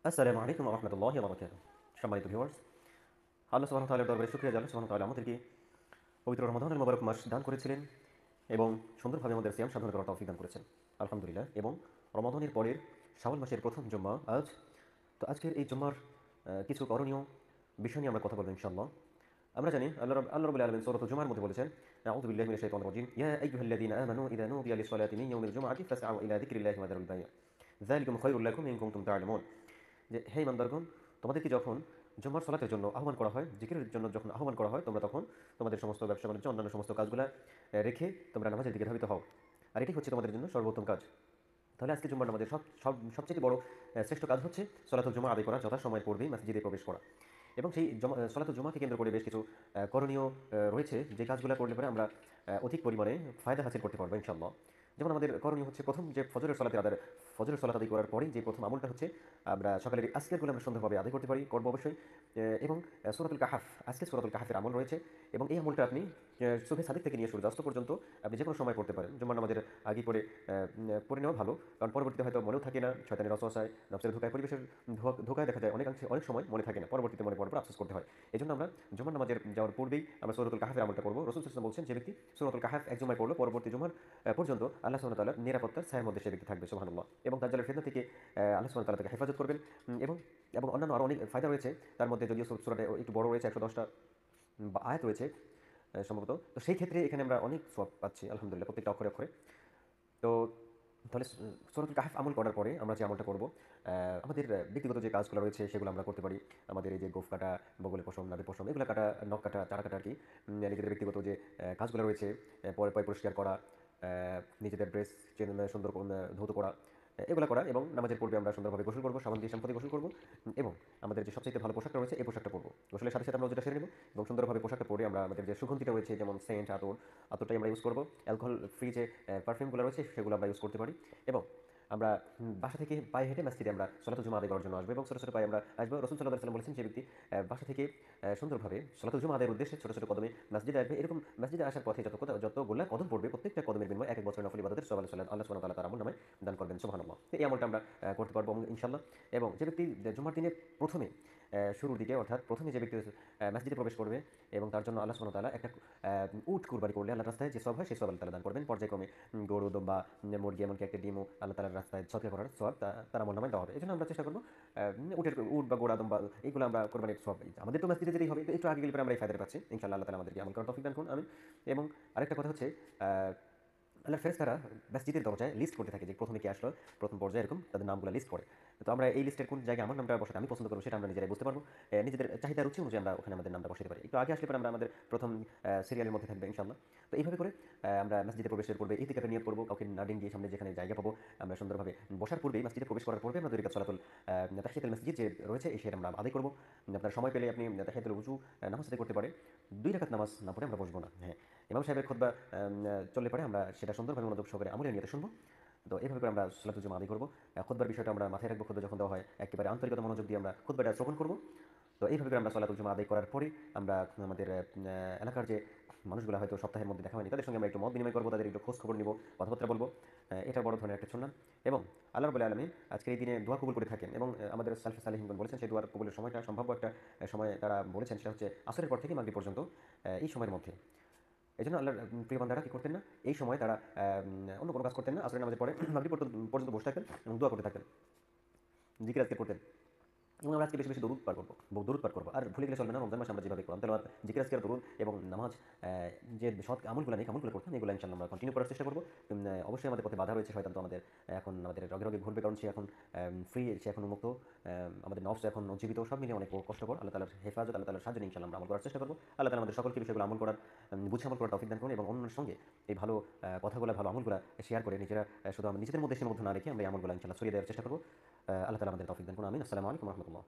আসসালামু আলাইকুম ওয়া রাহমাতুল্লাহি ওয়া বারাকাতুহু। সম্মানিত ভিউয়ার্স, আল্লাহ সুবহানাহু ওয়া তাআলার দরবারে শুকরিয়া জানাই। সুবহানাহু ওয়া তাআলা আমাদেরকে পবিত্র রমাদানুল মুবারক মাস দান করেছিলেন এবং সুন্দরভাবে আমাদের সিয়াম সাধনা করার তৌফিক দান করেছেন। আলহামদুলিল্লাহ। এবং রমাদানের পরের শাওয়াল মাসের প্রথম জুম্মা আজ। তো আজকের এই জুম্মার কিছু করণীয় বিষয় নিয়ে আমরা কথা বলবো ইনশাআল্লাহ। আমরা জানি আল্লাহ রাব্বুল আলামিন সূরাতুল জুমার মধ্যে বলেছেন, আউযু বিল্লাহি মিনাশ শাইতানির রাজীম, ইয়া আইয়ুহাল্লাযীনা আমানু ইযা নুদিয়া লিস-সালাতি মিন ইয়াউমিল জুমআতি ফাসআউ ইলা যিকরিল্লাহি ওয়া যারুল বাই', যালিকুম খায়রুল লাকুম ইন কুনতুম তা'লামুন। যে হে ইমানদারগণ, তোমাদেরকে যখন জুম্মার সালাতের জন্য আহ্বান করা হয়, জিকিরের জন্য যখন আহ্বান করা হয়, তোমরা তখন তোমাদের সমস্ত ব্যবসা বাণিজ্য অন্যান্য সমস্ত কাজগুলো রেখে তোমরা নামাজের দিকে ধাবিত হও। আর এটি হচ্ছে তোমাদের জন্য সর্বোত্তম কাজ। তাহলে আজকে জুম্মার নামাজের সবচেয়ে বড় শ্রেষ্ঠ কাজ হচ্ছে সলাতুল জুমা আদায় করা, যথাসময়ের পূর্বেই মসজিদে প্রবেশ করা। এবং সেই সলাতুল জুমাকে কেন্দ্র করে বেশ কিছু করণীয় রয়েছে, যে কাজগুলো করলে পরে আমরা অধিক পরিমাণে ফায়দা হাসিল করতে পারবো ইনশাআল্লাহ। যেমন আমাদের করণীয় হচ্ছে, প্রথম যে ফজরের সলাত আদায় করার পরেই যে প্রথম আমলটা হচ্ছে, আমরা সকালের আজকেরগুলো আমরা সুন্দরভাবে আদায় করতে পারি, করবো অবশ্যই। এবং সূরাতুল কাহাফ, আজকে সূরাতুল কাহাফের আমল রয়েছে এবং এই আমলটা আপনি সুবহে সাদিক থেকে নিয়ে সূর্যাস্ত পর্যন্ত আপনি যে কোনো সময় পড়তে পারেন। জুম্মার নামাজের আগে পড়ে নেওয়া ভালো, কারণ পরবর্তীতে হয়তো মনেও থাকে না, শয়তানের অসওয়াসায়, নফসের ধোঁকায়, পরিবেশের ধোঁকায় দেখা যায় অনেক সময় মনে থাকে না, পরবর্তীতে মনে পড়ার পর আফসোস করতে হয়। এই জন্য আমরা জুম্মার নামাজের যাওয়ার পূর্বেই আমরা সূরাতুল কাহাফের আমলটা করবো। রাসূল সাল্লাল্লাহু আলাইহি ওয়াসাল্লাম বলছেন, যে ব্যক্তি সূরাতুল কাহাফ এক জুমায় পড়লো, পরবর্তী জুমার পর্যন্ত আল্লাহ সুবহানাহু ওয়া তাআলার নিরাপত্তার ছায়ার মধ্যে সে ব্যক্তি থাকবে। সুবহানাল্লাহ। এবং দাজ্জালের ফিতনা থেকে আল্লাহ সুবহানাহু ওয়া তাআলা তাকে হেফাজত করবেন। এবং এবং অন্যান্য আরও অনেক ফায়দা রয়েছে। তার মধ্যে যদিও সূরাটা একটু বড় রয়েছে, 110টা আয়াত রয়েছে সম্ভবত। তো সেই ক্ষেত্রে এখানে আমরা অনেক সওয়াব পাচ্ছি আলহামদুলিল্লাহ, প্রত্যেকটা অক্ষরে অক্ষরে। তো তাহলে সূরাতুল কাহফ আমল করার পরে আমরা যে আমলটা করব, আমাদের ব্যক্তিগত যে কাজগুলো রয়েছে সেগুলো আমরা করতে পারি। আমাদের এই যে গোঁফ কাটা, বগলে পশম, নাভি পশম, এগুলো কাটা, নখ কাটা, চারা কাটা আর কি। নিজেদের ব্যক্তিগত যে কাজগুলো রয়েছে, পরে পয় পরিষ্কার করা, নিজেদের ড্রেস সুন্দর ধৌত করা, এগুলো করা। এবং নামাজের পূর্বে আমরা সুন্দরভাবে গোসল করবো, সাবান দিয়ে শ্যাম্পু দিয়ে গোসল করবো। এবং আমাদের যে সবচেয়ে ভালো পোশাকটা রয়েছে, এই পোশাকটা পরবো। গোসলের সাথে সাথে আমরা যেটা সেরে নেবো এবং সুন্দরভাবে পোশাকটা পরে আমরা আমাদের যে সুগন্ধিটা রয়েছে, যেমন সেন্ট, আতরটাই আমরা ইউজ করবো। অ্যালকোহল ফ্রি যে পারফিউমগুলো রয়েছে সেগুলো আমরা ইউজ করতে পারি। এবং আমরা বাসা থেকে পায়ে হেঁটে মসজিদে আমরা সলাতুল জুমা আদায় করার জন্য আসবো এবং ছোটো ছোটো পায়ে আমরা আসবো। রাসূল সাল্লাল্লাহু আলাইহি ওয়াসাল্লাম বলেছেন, যে ব্যক্তি বাসা থেকে সুন্দরভাবে সলাতুল জুমা আদায়ের উদ্দেশ্যে ছোটো ছোটো কদমে মসজিদে আসবে, এরকম মসজিদে আসার পথে যতগুলো কদম পড়বে, প্রত্যেকটা কদমের বিনিময়ে এক এক বছরের নফল ইবাদতের সওয়াব আল্লাহ সুবহানাহু ওয়া তাআলা তার আমলনামায় দান করবেন। সুবহানাল্লাহ। তো এই আমলটা আমরা করতে পারবো ইনশাআল্লাহ। এবং যে ব্যক্তি জুমার দিনে প্রথমে শুরুর দিকে, অর্থাৎ প্রথমে যে ব্যক্তি মসজিদে প্রবেশ করবে এবং তার জন্য আল্লাহ সুবহানাহু ওয়া তাআলা একটা উট কুরবানি করলে আল্লাহর রাস্তায় যে সওয়াব হয়, সেই সওয়াব আল্লাহ তাআলা দান করবেন। পর্যায়ক্রমে গরু, দুম্বা, মুরগি, এমনকি একটা ডিমও আল্লাহ তাআলার রাস্তায় সদকা করার সওয়াব তার আমলনামায় দেওয়া হবে। এজন্য আমরা চেষ্টা করবো উট বা ঘোড়া, দুম্বা, এইগুলো আমরা কোরবানির সওয়াব, আমাদের তো মসজিদে যেতেই হবে, তো একটু আগে গেলে পরে আমরা এই ফায়দাটা পাচ্ছি ইনশাআল্লাহ। আল্লাহ তাআলা আমাদেরকে আমল করার তৌফিক দান করুন, আমিন। এবং আরেকটা কথা হচ্ছে, আল্লাহর ফেরেশতারা মসজিদের দরজায় লিস্ট করতে থাকে যে প্রথমে কে আসলো, প্রথম পর্যায়ে এরকম তাদের নামগুলো লিস্ট করে। তো আমরা এই লিস্টের কোন জায়গায় আমার নামটা বসাতে আমি পছন্দ করবো, সেটা আমরা নিজেরাই বুঝতে পারবো। নিজেদের চাহিদা রুচি অনুযায়ী আমরা ওখানে আমাদের নামটা বসাতে পারি। একটু আগে আসলে পরে আমরা আমাদের প্রথম সিরিয়ালের মধ্যে থাকবে ইনশাআল্লাহ। তো এইভাবে করে আমরা মসজিদে প্রবেশের পূর্বে ইতিকাফের নিয়ত করবো, কাউকে না ডিঙ্গিয়ে সামনে যেখানে জায়গা পাবো আমরা সুন্দরভাবে বসার পূর্বেই, মসজিদে প্রবেশ করার পূর্বে আমরা 2 রাকাত সালাতুল তাহিয়াতুল মসজিদ যে রয়েছে সেটা আমরা আদায় করবো। আপনার সময় পেলে আপনি তাহিয়াতুল ওযু নামাজ আদায় করতে পারে। 2 রাকাত নামাজ না পড়ে আমরা বসবো না। হ্যাঁ, ইমাম সাহেবের খুতবা চললে পরে আমরা সেটা সুন্দরভাবে মনোযোগ সহকারে আমলের নিয়তে শুনবো। তো এভাবে করে আমরা সলাতুল জুমা আদায় করবো। খুতবার বিষয়টা আমরা মাথায় রাখবো, খুতবা যখন দেওয়া হয় একেবারে আন্তরিকতা মনোযোগ দিয়ে আমরা খুতবাটা শ্রবণ করবো। তো এইভাবে করে আমরা সলাতুল জুমা আদায় করার পরে আমরা আমাদের এলাকার যে মানুষগুলো হয়তো সপ্তাহের মধ্যে দেখা হয়নি, তাদের সঙ্গে আমরা একটু মত বিনিময় করবো, তাদের একটু খোঁজ খবর নিবো, কথাবার্তা বলবো। এটা বড় ধরনের একটা সুন্নাহ। এবং আল্লাহ রাব্বুল আলামিন আজকের এই দিনে দোয়া কবুল করে থাকেন। এবং আমাদের সালফে সালেহিনগণ বলেছেন, সেই দোয়ার কবুলের সময়টা সম্ভাব্য একটা সময় তারা বলেছেন, সেটা হচ্ছে আসরের পর থেকে মাগরিব পর্যন্ত, এই সময়ের মধ্যে। এজন্য আল্লাহর প্রিয় বান্দারা কী করতেন না, এই সময় তারা অন্য কোনো কাজ করতেন না, আসরের নামাজের পরে মাগরিব পর্যন্ত বসে থাকতেন এবং দোয়া করতে থাকতেন, জিকির আজকার করতেন। এবং আমরা আজকে বেশি বেশি দরুদ পাঠ করবো। আর ভুলে গেলে চলবে না, রমজান মাসে আমরা যেভাবে কোরআন তেলাওয়াত, জিকির আজকার, দরুদ এবং নামাজ, যে সৎ আমলগুলো নেই, আমলগুলো করতাম, এগুলো ইনশাআল্লাহ আমরা কন্টিনিউ করার চেষ্টা করবো। অবশ্যই আমাদের পথে বাধা রয়েছে, শয়তান তো এখন আমাদের রগে রগে ঘুরবে, কারণ সে এখন ফ্রি, সে এখন উন্মুক্ত। আমাদের নফস এখন উজ্জীবিত, সব মিলিয়ে অনেক কষ্টকর। আল্লাহ তাআলার হেফাজত, আল্লাহ তাআলার সাহায্য নিয়ে ইনশাআল্লাহ আমরা আমল করার চেষ্টা করবো। আল্লাহ তাআলা আমাদের সকলকে বিষয়গুলো আমল করার, বুঝে আমল করার তৌফিক দান করুন এবং অন্যের সঙ্গে এই ভালো কথাগুলো, ভালো আমলগুলো শেয়ার করে নিজেরা শুধু আমরা নিজেদের মধ্যে সীমাবদ্ধ না রেখে আমরা এই আমলগুলো ইনশাআল্লাহ ছড়িয়ে দেওয়ার চেষ্টা করবো। আল্লাহ তাআলা আমাদের তৌফিক দান করুন, আমিন। আসসালামু আলাইকুম ওয়া রাহমাতুল্লাহ।